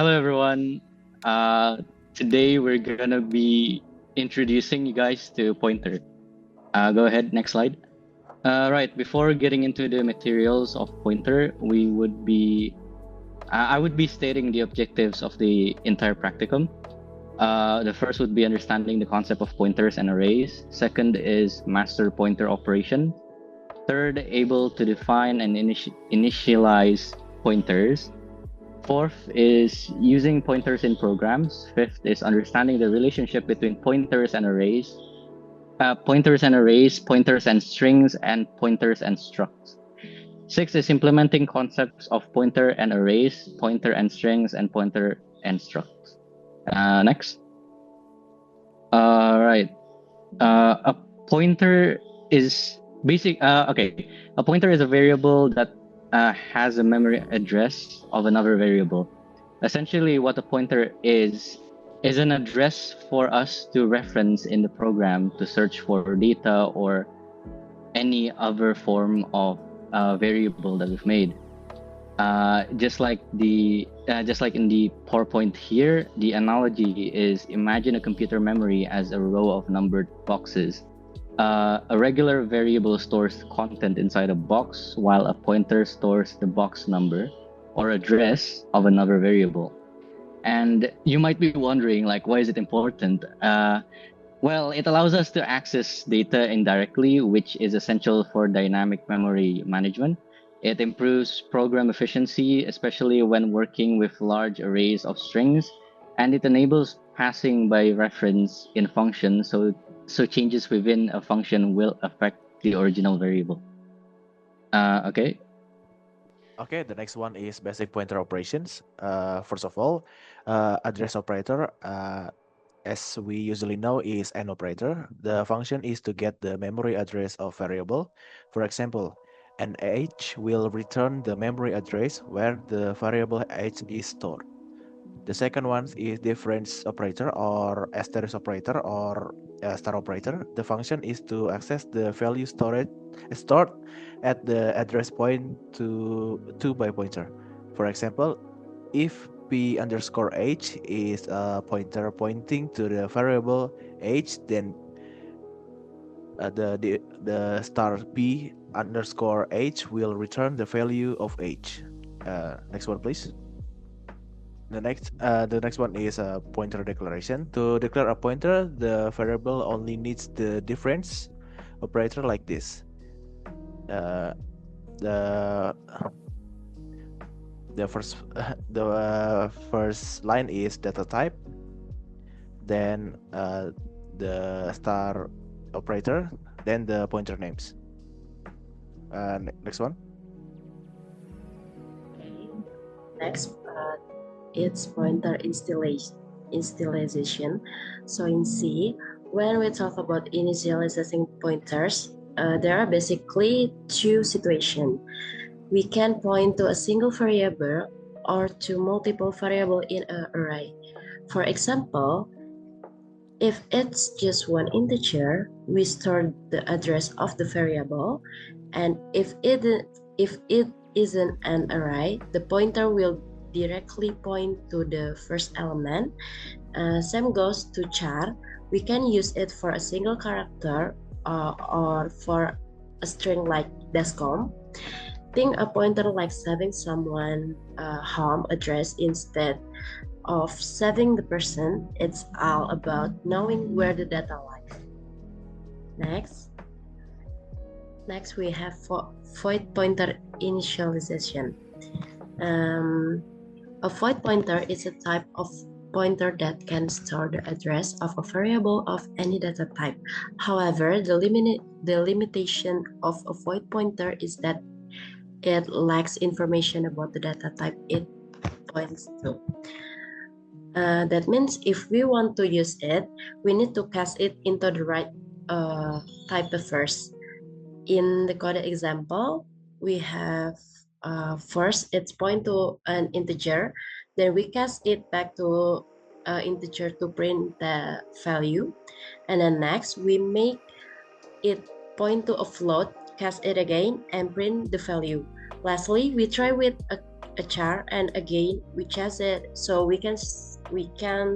Hello, everyone. Today we're gonna be introducing you guys to Pointer. Go ahead, next slide. Right, before getting into the materials of Pointer, I would be stating the objectives of the entire practicum. The first would be understanding the concept of pointers and arrays. Second is master pointer operation. Third, able to define and initialize pointers. Fourth is using pointers in programs. Fifth is understanding the relationship between pointers and arrays. Pointers and strings, and pointers and structs. Sixth is implementing concepts of pointer and arrays, pointer and strings, and pointer and structs. Next. Right. A pointer is A pointer is a variable that has a memory address of another variable. Essentially, what a pointer is an address for us to reference in the program to search for data or any other form of variable that we've made. Just like in the PowerPoint here, the analogy is imagine a computer memory as a row of numbered boxes. A regular variable stores content inside a box, while a pointer stores the box number or address of another variable. And you might be wondering, like, why is it important? Well, it allows us to access data indirectly, which is essential for dynamic memory management. It improves program efficiency, especially when working with large arrays of strings, and it enables passing by reference in functions, so changes within a function will affect the original variable. Okay. Okay, the next one is basic pointer operations. First of all, address operator, as we usually know, is an operator. The function is to get the memory address of variable. For example, an age will return the memory address where the variable age is stored. The second one is difference operator or asterisk operator or star operator. The function is to access the value stored at the address point to by pointer. For example, if p underscore age is a pointer pointing to the variable age, then the star p underscore age will return the value of age. Next one, please. The next one is a pointer declaration. To declare a pointer, the variable only needs the difference operator like this. The first line is data type, then the star operator, then the pointer names. Next one. Okay. Next, it's pointer initialization. So in C, when we talk about initializing pointers, there are basically two situations. We can point to a single variable or to multiple variables in an array. For example, if it's just one integer, we store the address of the variable, and if it isn't an array, the pointer will directly point to the first element. Same goes to char. We can use it for a single character or for a string like Daskom. Think a pointer like saving someone home address instead of saving the person. It's all about knowing where the data lies. Next we have void pointer initialization. A void pointer is a type of pointer that can store the address of a variable of any data type. However, the limitation of a void pointer is that it lacks information about the data type it points to. That means if we want to use it, we need to cast it into the right type first. In the code example, we have first it's point to an integer, then we cast it back to integer to print the value, and then next we make it point to a float, cast it again, and print the value. Lastly, we try with a char, and again we chase it so we can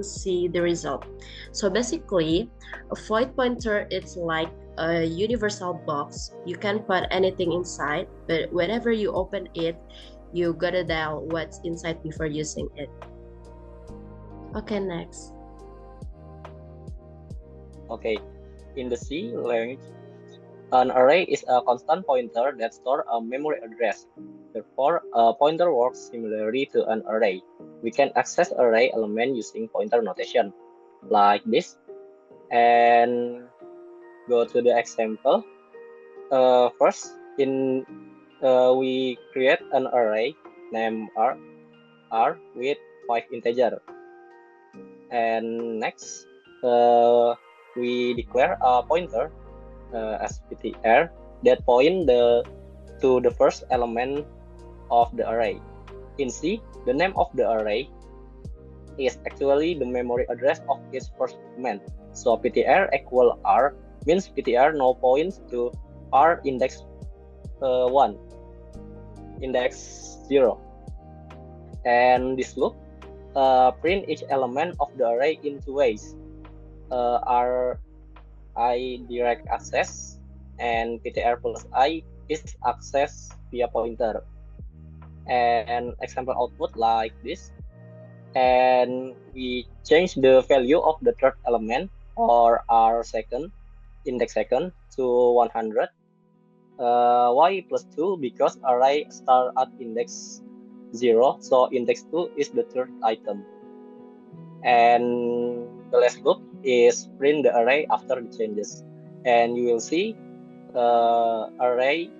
see the result. So basically, a void pointer is like a universal box. You can put anything inside, but whenever you open it, you gotta dial what's inside before using it. Okay, next. Okay, in the C language, an array is a constant pointer that stores a memory address. Therefore, a pointer works similarly to an array. We can access array element using pointer notation, like this. And go to the example. First, we create an array named R with 5 integer. And next, we declare a pointer as ptr that point to the first element of the array. In C, the name of the array is actually the memory address of its first element. So ptr equal R means ptr now points to R index 1, index 0. And this loop print each element of the array in two ways. R I direct access and ptr plus I is access via pointer. And example output like this. And we change the value of the third element or R second, index second to 100. Y plus 2 because array start at index 0, so index 2 is the third item. And the last loop is print the array after the changes. And you will see array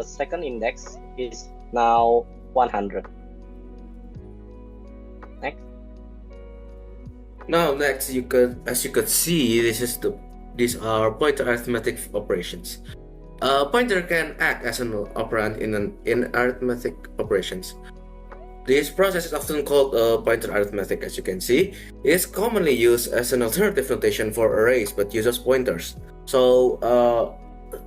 second index is now 100. Next. Now next, as you could see, these are pointer arithmetic operations. A pointer can act as an operand in arithmetic operations. This process is often called pointer arithmetic. As you can see, it is commonly used as an alternative notation for arrays but uses pointers. So,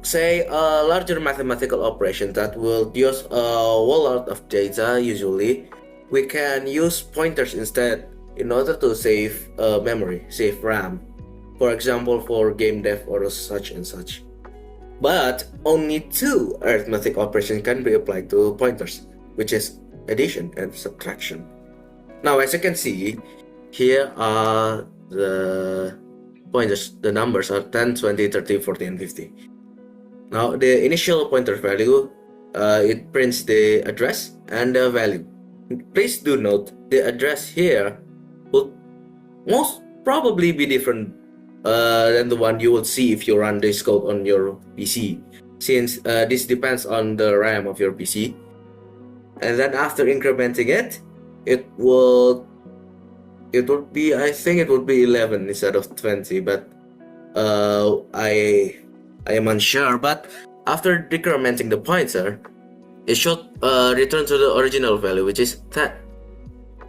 say a larger mathematical operation that will use a whole lot of data, usually, we can use pointers instead in order to save memory, save RAM. For example, for game dev or such and such. But only two arithmetic operations can be applied to pointers, which is addition and subtraction. Now, as you can see, here are the pointers. The numbers are 10, 20, 30, 40, and 50. Now, the initial pointer value, it prints the address and the value. Please do note, the address here will most probably be different than the one you will see if you run this code on your PC, since this depends on the RAM of your PC. And then after incrementing it, it would be, I think it would be 11 instead of 20, but I am unsure. But after decrementing the pointer, it should return to the original value, which is 10.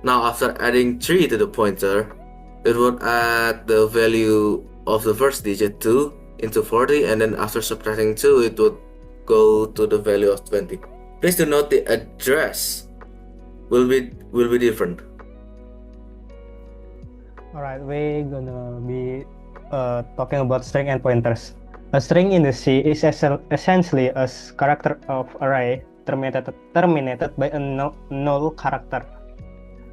Now after adding 3 to the pointer, it would add the value of the first digit 2 into 40, and then after subtracting 2, it would go to the value of 20. Please do note the address will be different. Alright, we're gonna be talking about string and pointers. A string in the C is essentially a character of array terminated by a null character,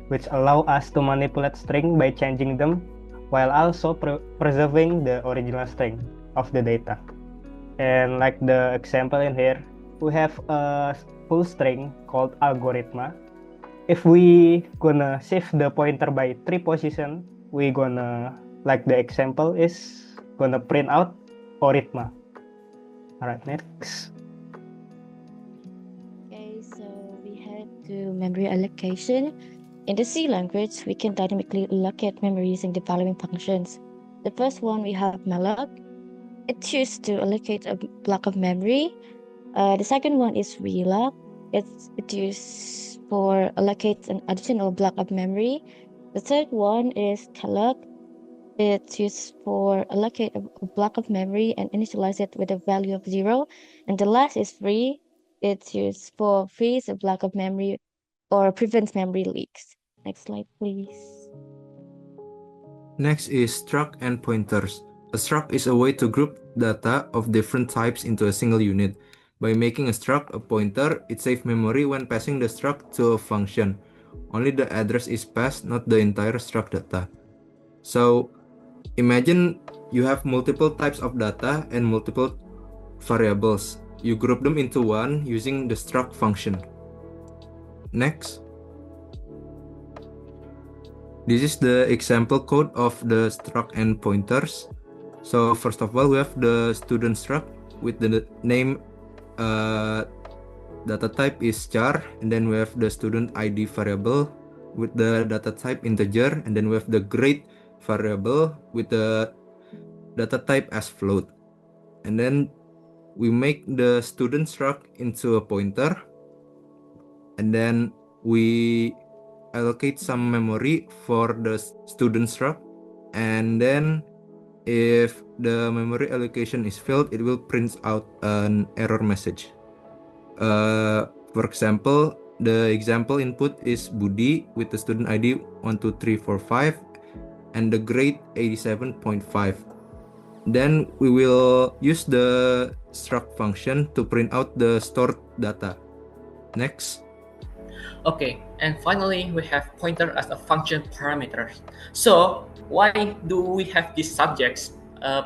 which allow us to manipulate string by changing them while also preserving the original string of the data. And like the example in here, we have a full string called algoritma. If we gonna shift the pointer by 3 position, we gonna, like the example is gonna print out arithma. Alright, next. Okay, so we head to memory allocation. In the C language, we can dynamically allocate memory using the following functions. The first one, we have malloc. It's used to allocate a block of memory. The second one is reloc. It's used for allocate an additional block of memory. The third one is calloc. It's used for allocate a block of memory and initialize it with a value of 0. And the last is free. It's used for freeze a block of memory or prevents memory leaks. Next slide, please. Next is struct and pointers. A struct is a way to group data of different types into a single unit. By making a struct a pointer, it saves memory when passing the struct to a function. Only the address is passed, not the entire struct data. So imagine you have multiple types of data and multiple variables. You group them into one using the struct function. Next. This is the example code of the struct and pointers. So first of all, we have the student struct with the name data type is char, and then we have the student ID variable with the data type integer, and then we have the grade variable with the data type as float. And then we make the student struct into a pointer, and then we allocate some memory for the student struct, and then if the memory allocation is filled, it will print out an error message. For example, the example input is Budi with the student ID 12345 and the grade 87.5. Then we will use the struct function to print out the stored data. Next. Okay, and finally, we have pointer as a function parameter. So why do we have these subjects,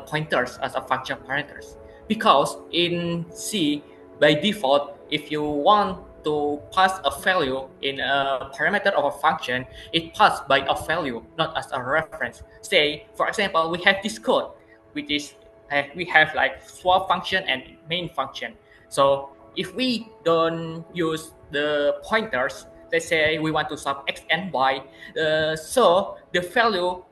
pointers as a function parameters? Because in C, by default, if you want to pass a value in a parameter of a function, it passed by a value, not as a reference. Say, for example, we have this code, which is we have like swap function and main function. So if we don't use the pointers, let's say we want to sub x and y, so the value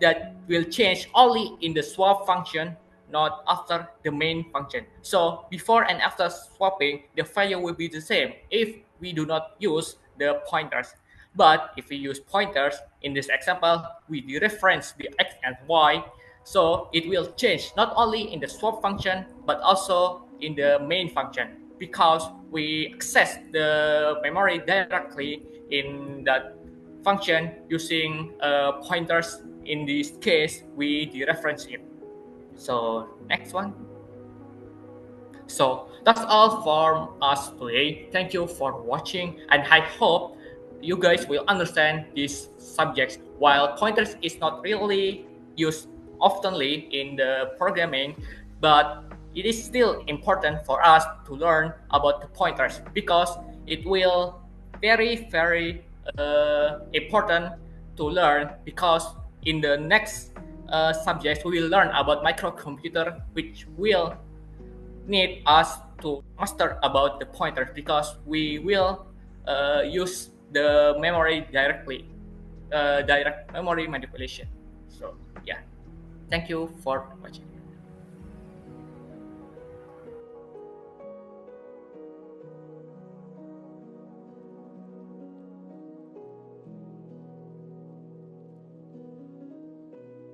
that will change only in the swap function, not after the main function. So before and after swapping, the value will be the same if we do not use the pointers. But if we use pointers, in this example, we dereference the x and y, so it will change not only in the swap function, but also in the main function, because we access the memory directly in that function using pointers. In this case, we dereference it. So next one. So that's all for us today. Thank you for watching, and I hope you guys will understand these subjects. While pointers is not really used oftenly in the programming, but it is still important for us to learn about the pointers, because it will very important to learn, because in the next subjects we will learn about microcomputer, which will need us to master about the pointers, because we will use the memory directly, direct memory manipulation. So yeah, thank you for watching.